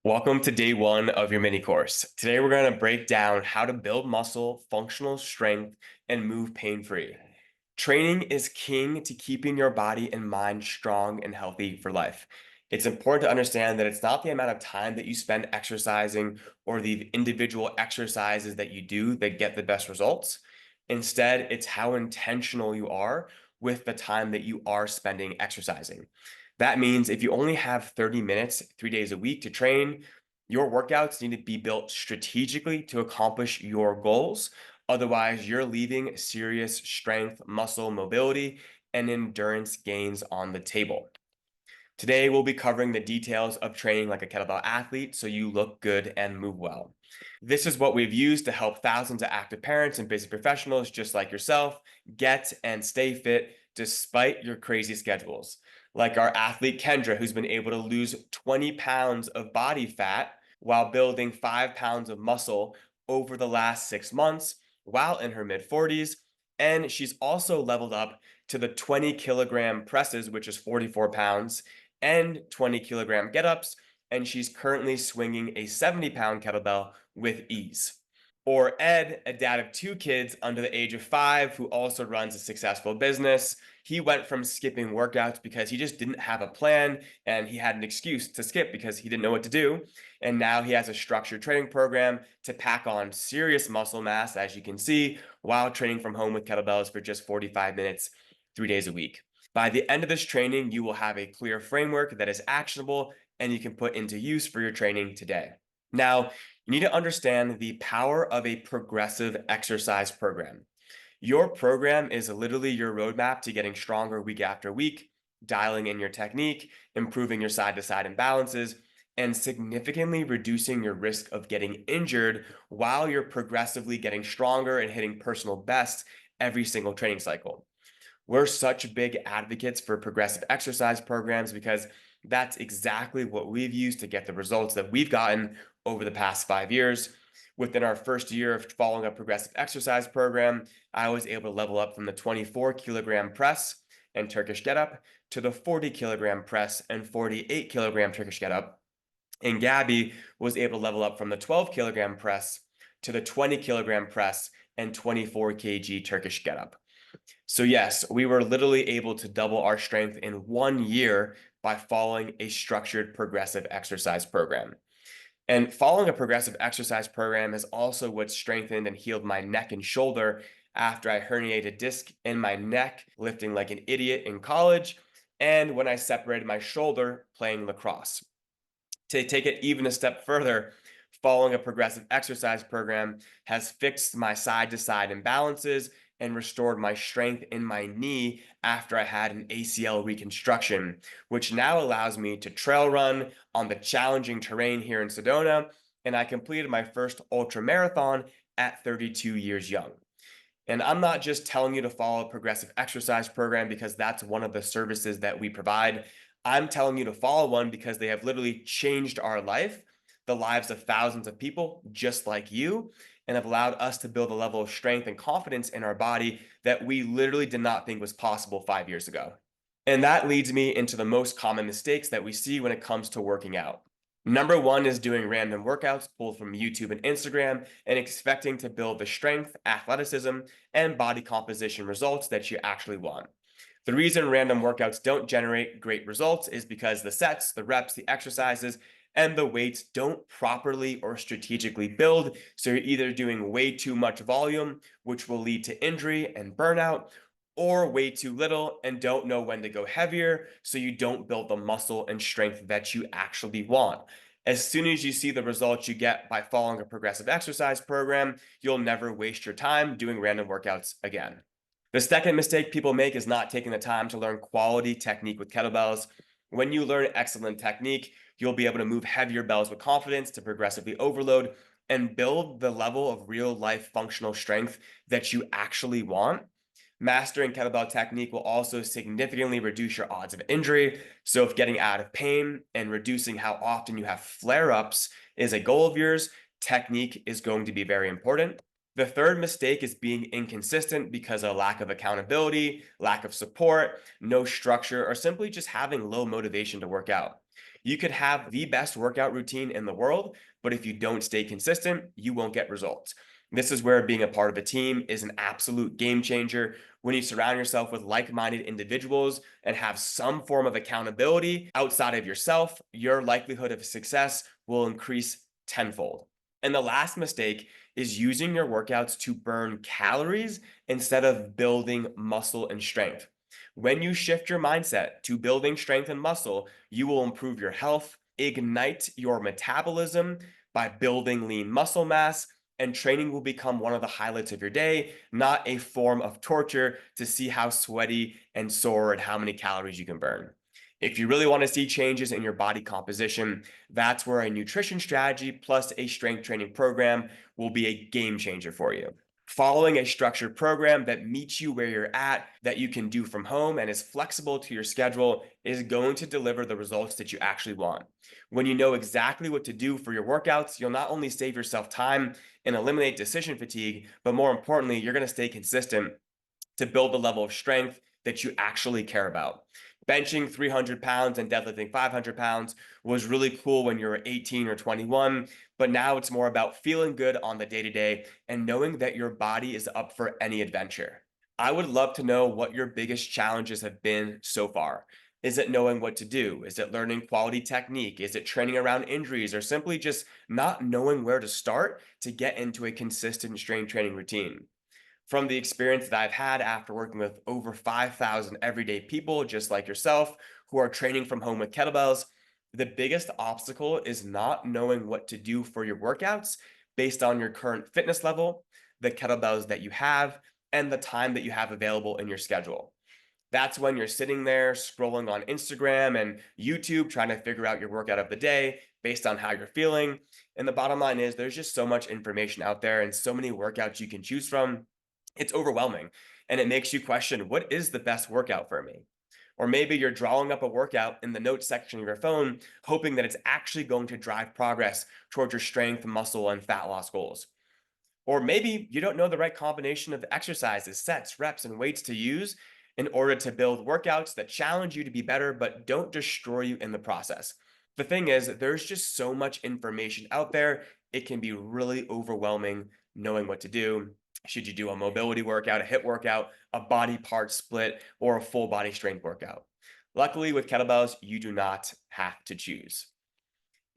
Welcome to day one of your mini course. Today, we're going to break down how to build muscle, functional strength, and move pain-free. Training is king to keeping your body and mind strong and healthy for life. It's important to understand that it's not the amount of time that you spend exercising or the individual exercises that you do that get the best results. Instead, it's how intentional you are with the time that you are spending exercising. That means if you only have 30 minutes, 3 days a week to train, your workouts need to be built strategically to accomplish your goals. Otherwise, you're leaving serious strength, muscle mobility, and endurance gains on the table. Today, we'll be covering the details of training like a kettlebell athlete so you look good and move well. This is what we've used to help thousands of active parents and busy professionals just like yourself get and stay fit despite your crazy schedules. Like our athlete Kendra, who's been able to lose 20 pounds of body fat while building 5 pounds of muscle over the last 6 months while in her mid 40s. And she's also leveled up to the 20 kilogram presses, which is 44 pounds, and 20 kilogram get ups, and she's currently swinging a 70-pound kettlebell with ease. Or Ed, a dad of 2 kids under the age of 5 who also runs a successful business. He went from skipping workouts because he just didn't have a plan and he had an excuse to skip because he didn't know what to do. And now he has a structured training program to pack on serious muscle mass, as you can see, while training from home with kettlebells for just 45 minutes, 3 days a week. By the end of this training, you will have a clear framework that is actionable and you can put into use for your training today. Now, you need to understand the power of a progressive exercise program. Your program is literally your roadmap to getting stronger week after week, dialing in your technique, improving your side to side imbalances, and significantly reducing your risk of getting injured while you're progressively getting stronger and hitting personal best every single training cycle. We're such big advocates for progressive exercise programs because that's exactly what we've used to get the results that we've gotten over the past 5 years. Within our first year of following a progressive exercise program, I was able to level up from the 24 kilogram press and Turkish get up to the 40 kilogram press and 48 kilogram Turkish get up. And Gabby was able to level up from the 12 kilogram press to the 20 kilogram press and 24 kg Turkish get up. So yes, we were literally able to double our strength in 1 year by following a structured progressive exercise program. And following a progressive exercise program is also what strengthened and healed my neck and shoulder after I herniated disc in my neck, lifting like an idiot in college, and when I separated my shoulder playing lacrosse. To take it even a step further, following a progressive exercise program has fixed my side to side imbalances and restored my strength in my knee after I had an ACL reconstruction, which now allows me to trail run on the challenging terrain here in Sedona. And I completed my first ultra marathon at 32 years young. And I'm not just telling you to follow a progressive exercise program because that's one of the services that we provide. I'm telling you to follow one because they have literally changed our life, the lives of thousands of people just like you, and have allowed us to build a level of strength and confidence in our body that we literally did not think was possible 5 years ago. And that leads me into the most common mistakes that we see when it comes to working out. Number one is doing random workouts pulled from YouTube and Instagram and expecting to build the strength, athleticism, and body composition results that you actually want. The reason random workouts don't generate great results is because the sets, the reps, the exercises, and the weights don't properly or strategically build. So you're either doing way too much volume, which will lead to injury and burnout, or way too little and don't know when to go heavier, so you don't build the muscle and strength that you actually want. As soon as you see the results you get by following a progressive exercise program, you'll never waste your time doing random workouts again. The second mistake people make is not taking the time to learn quality technique with kettlebells. When you learn excellent technique, you'll be able to move heavier bells with confidence to progressively overload and build the level of real life functional strength that you actually want. Mastering kettlebell technique will also significantly reduce your odds of injury. So if getting out of pain and reducing how often you have flare-ups is a goal of yours, technique is going to be very important. The third mistake is being inconsistent because of lack of accountability, lack of support, no structure, or simply just having low motivation to work out. You could have the best workout routine in the world, but if you don't stay consistent, you won't get results. This is where being a part of a team is an absolute game changer. When you surround yourself with like minded individuals and have some form of accountability outside of yourself, your likelihood of success will increase tenfold. And the last mistake is using your workouts to burn calories instead of building muscle and strength. When you shift your mindset to building strength and muscle, you will improve your health, ignite your metabolism by building lean muscle mass, and training will become one of the highlights of your day, not a form of torture to see how sweaty and sore and how many calories you can burn. If you really want to see changes in your body composition, that's where a nutrition strategy plus a strength training program will be a game changer for you. Following a structured program that meets you where you're at, that you can do from home and is flexible to your schedule, is going to deliver the results that you actually want. When you know exactly what to do for your workouts, you'll not only save yourself time and eliminate decision fatigue, but more importantly, you're going to stay consistent to build the level of strength that you actually care about. Benching 300 pounds and deadlifting 500 pounds was really cool when you were 18 or 21, but now it's more about feeling good on the day to day and knowing that your body is up for any adventure. I would love to know what your biggest challenges have been so far. Is it knowing what to do? Is it learning quality technique? Is it training around injuries or simply just not knowing where to start to get into a consistent strength training routine? From the experience that I've had after working with over 5,000 everyday people just like yourself who are training from home with kettlebells, the biggest obstacle is not knowing what to do for your workouts based on your current fitness level, the kettlebells that you have, and the time that you have available in your schedule. That's when you're sitting there scrolling on Instagram and YouTube trying to figure out your workout of the day based on how you're feeling. And the bottom line is there's just so much information out there and so many workouts you can choose from. It's overwhelming and it makes you question, what is the best workout for me? Or maybe you're drawing up a workout in the notes section of your phone, hoping that it's actually going to drive progress towards your strength, muscle, and fat loss goals. Or maybe you don't know the right combination of exercises, sets, reps, and weights to use in order to build workouts that challenge you to be better, but don't destroy you in the process. The thing is, there's just so much information out there, it can be really overwhelming knowing what to do. Should you do a mobility workout, a hip workout, a body part split, or a full body strength workout? Luckily, with kettlebells, you do not have to choose.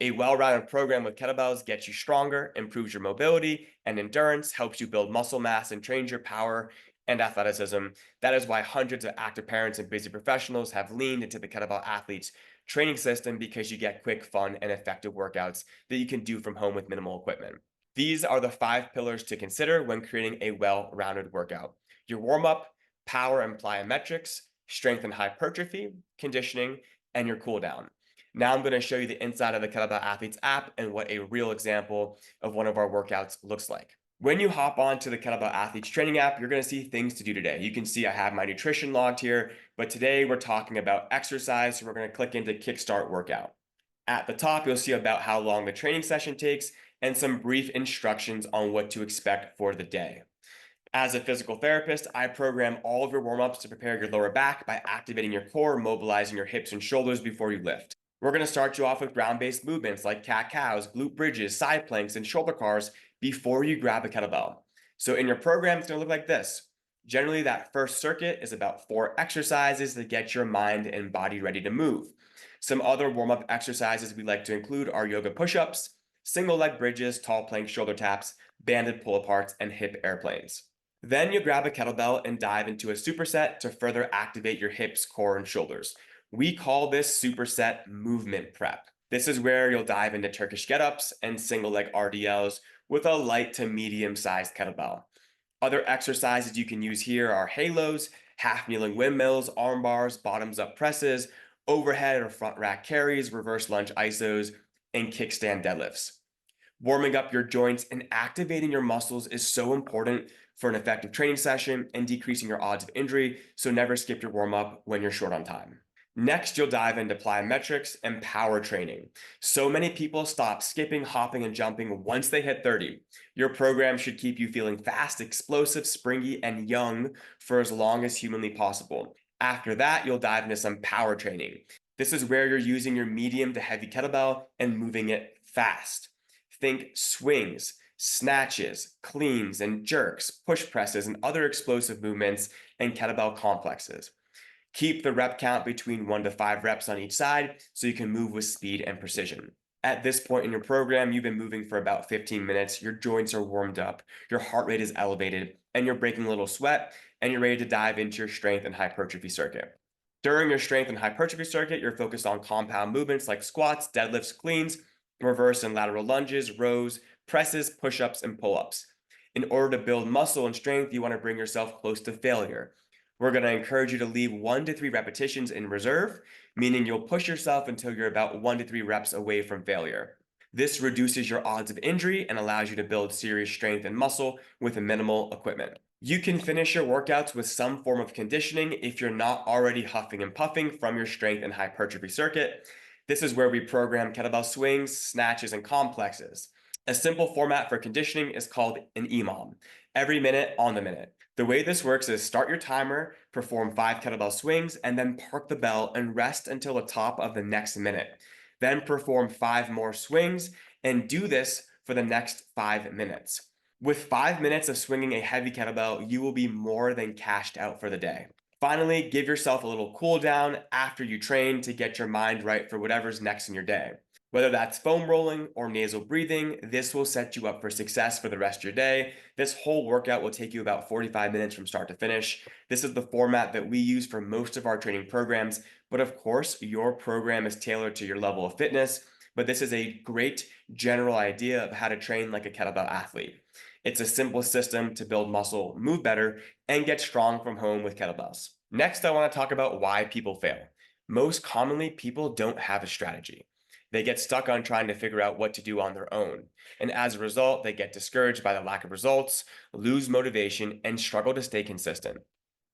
A well-rounded program with kettlebells gets you stronger, improves your mobility and endurance, helps you build muscle mass, and trains your power and athleticism. That is why hundreds of active parents and busy professionals have leaned into the Kettlebell Athletes Training System, because you get quick, fun, and effective workouts that you can do from home with minimal equipment. These are the 5 pillars to consider when creating a well-rounded workout: your warm-up, power and plyometrics, strength and hypertrophy, conditioning, and your cool down. Now I'm going to show you the inside of the Kettlebell Athletes app and what a real example of one of our workouts looks like. When you hop onto the Kettlebell Athletes Training app, you're going to see things to do today. You can see I have my nutrition logged here, but today we're talking about exercise, so we're going to click into Kickstart Workout. At the top, you'll see about how long the training session takes and some brief instructions on what to expect for the day. As a physical therapist, I program all of your warm-ups to prepare your lower back by activating your core, mobilizing your hips and shoulders before you lift. We're going to start you off with ground-based movements like cat-cows, glute bridges, side planks, and shoulder cars before you grab a kettlebell. So in your program, it's going to look like this. Generally, that first circuit is about 4 exercises to get your mind and body ready to move. Some other warm-up exercises we like to include are yoga push-ups, single leg bridges, tall plank shoulder taps, banded pull-aparts, and hip airplanes. Then you grab a kettlebell and dive into a superset to further activate your hips, core, and shoulders. We call this superset movement prep. This is where you'll dive into Turkish get-ups and single leg RDLs with a light to medium sized kettlebell. Other exercises you can use here are halos, half kneeling windmills, arm bars, bottoms up presses, overhead or front rack carries, reverse lunge isos, and kickstand deadlifts. Warming up your joints and activating your muscles is so important for an effective training session and decreasing your odds of injury, so never skip your warm up when you're short on time. Next, you'll dive into plyometrics and power training. So many people stop skipping, hopping, and jumping once they hit 30. Your program should keep you feeling fast, explosive, springy, and young for as long as humanly possible. After that, you'll dive into some power training. This is where you're using your medium to heavy kettlebell and moving it fast. Think swings, snatches, cleans, and jerks, push presses, and other explosive movements and kettlebell complexes. Keep the rep count between 1 to 5 reps on each side so you can move with speed and precision. At this point in your program, you've been moving for about 15 minutes, your joints are warmed up, your heart rate is elevated, and you're breaking a little sweat, and you're ready to dive into your strength and hypertrophy circuit. During your strength and hypertrophy circuit, you're focused on compound movements like squats, deadlifts, cleans, reverse and lateral lunges, rows, presses, push ups, and pull ups. In order to build muscle and strength, you want to bring yourself close to failure. We're going to encourage you to leave 1 to 3 repetitions in reserve, meaning you'll push yourself until you're about 1 to 3 reps away from failure. This reduces your odds of injury and allows you to build serious strength and muscle with minimal equipment. You can finish your workouts with some form of conditioning if you're not already huffing and puffing from your strength and hypertrophy circuit. This is where we program kettlebell swings, snatches, and complexes. A simple format for conditioning is called an EMOM, every minute on the minute. The way this works is start your timer, perform 5 kettlebell swings, and then park the bell and rest until the top of the next minute. Then perform 5 more swings and do this for the next 5 minutes. With 5 minutes of swinging a heavy kettlebell, you will be more than cashed out for the day. Finally, give yourself a little cool down after you train to get your mind right for whatever's next in your day. Whether that's foam rolling or nasal breathing, this will set you up for success for the rest of your day. This whole workout will take you about 45 minutes from start to finish. This is the format that we use for most of our training programs, but of course, your program is tailored to your level of fitness. But this is a great general idea of how to train like a kettlebell athlete. It's a simple system to build muscle, move better, and get strong from home with kettlebells. Next, I want to talk about why people fail. Most commonly, people don't have a strategy. They get stuck on trying to figure out what to do on their own. And as a result, they get discouraged by the lack of results, lose motivation, and struggle to stay consistent.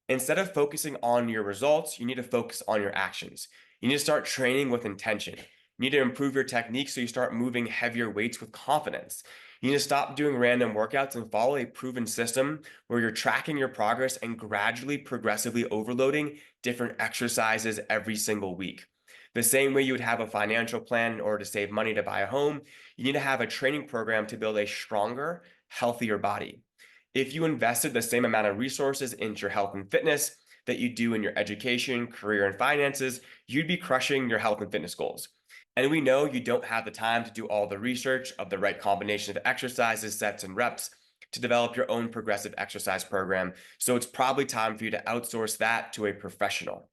Instead of focusing on your results, you need to focus on your actions. You need to start training with intention. You need to improve your technique so you start moving heavier weights with confidence. You need to stop doing random workouts and follow a proven system where you're tracking your progress and gradually, progressively overloading different exercises every single week. The same way you would have a financial plan in order to save money to buy a home, you need to have a training program to build a stronger, healthier body. If you invested the same amount of resources into your health and fitness that you do in your education, career, and finances, you'd be crushing your health and fitness goals. And we know you don't have the time to do all the research of the right combination of exercises, sets, and reps to develop your own progressive exercise program. So it's probably time for you to outsource that to a professional.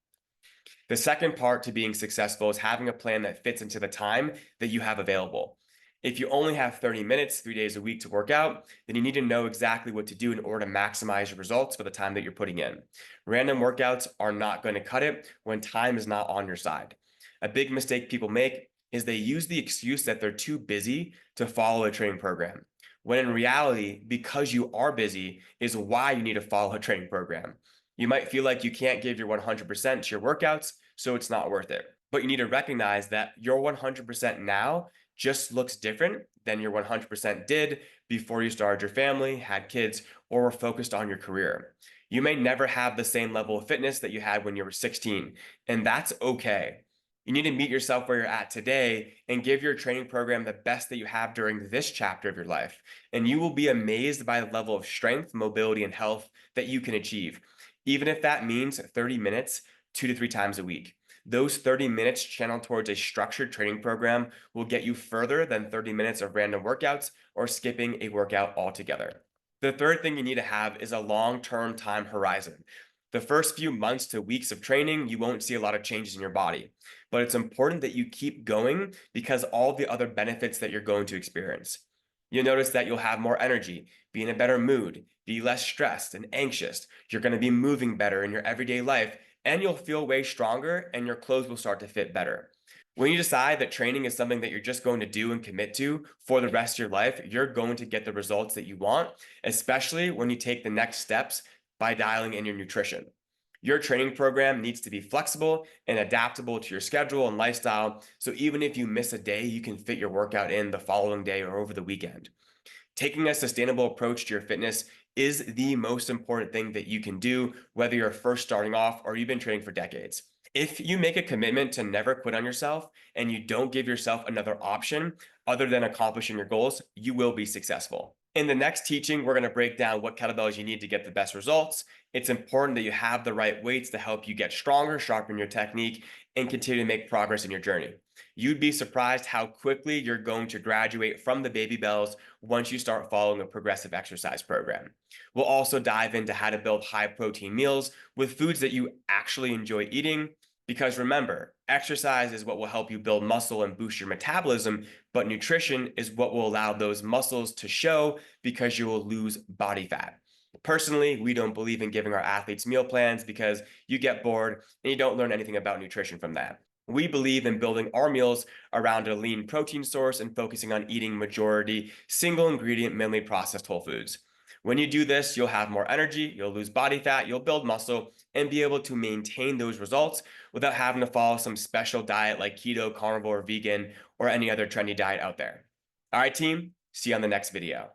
The second part to being successful is having a plan that fits into the time that you have available. If you only have 30 minutes, 3 days a week to work out, then you need to know exactly what to do in order to maximize your results for the time that you're putting in. Random workouts are not going to cut it when time is not on your side. A big mistake people make is they use the excuse that they're too busy to follow a training program. When in reality, because you are busy is why you need to follow a training program. You might feel like you can't give your 100% to your workouts, so it's not worth it. But you need to recognize that your 100% now just looks different than your 100% did before you started your family, had kids, or were focused on your career. You may never have the same level of fitness that you had when you were 16, and that's okay. You need to meet yourself where you're at today and give your training program the best that you have during this chapter of your life. And you will be amazed by the level of strength, mobility, and health that you can achieve, even if that means 30 minutes, 2 to 3 times a week. Those 30 minutes channeled towards a structured training program will get you further than 30 minutes of random workouts or skipping a workout altogether. The third thing you need to have is a long-term time horizon. The first few months to weeks of training, you won't see a lot of changes in your body, but it's important that you keep going because all the other benefits that you're going to experience. You'll notice that you'll have more energy, be in a better mood, be less stressed and anxious. You're going to be moving better in your everyday life, and you'll feel way stronger, and your clothes will start to fit better. When you decide that training is something that you're just going to do and commit to for the rest of your life, you're going to get the results that you want, especially when you take the next steps by dialing in your nutrition. Your training program needs to be flexible and adaptable to your schedule and lifestyle. So even if you miss a day, you can fit your workout in the following day or over the weekend. Taking a sustainable approach to your fitness is the most important thing that you can do, whether you're first starting off or you've been training for decades. If you make a commitment to never quit on yourself and you don't give yourself another option other than accomplishing your goals, you will be successful. In the next teaching, we're going to break down what kettlebells you need to get the best results. It's important that you have the right weights to help you get stronger, sharpen your technique, and continue to make progress in your journey. You'd be surprised how quickly you're going to graduate from the baby bells once you start following a progressive exercise program. We'll also dive into how to build high protein meals with foods that you actually enjoy eating, because remember, exercise is what will help you build muscle and boost your metabolism, but nutrition is what will allow those muscles to show because you will lose body fat. Personally, we don't believe in giving our athletes meal plans because you get bored and you don't learn anything about nutrition from that. We believe in building our meals around a lean protein source and focusing on eating majority single ingredient, minimally processed whole foods. When you do this, you'll have more energy, you'll lose body fat, you'll build muscle, and be able to maintain those results without having to follow some special diet like keto, carnivore, vegan, or any other trendy diet out there. All right, team, see you on the next video.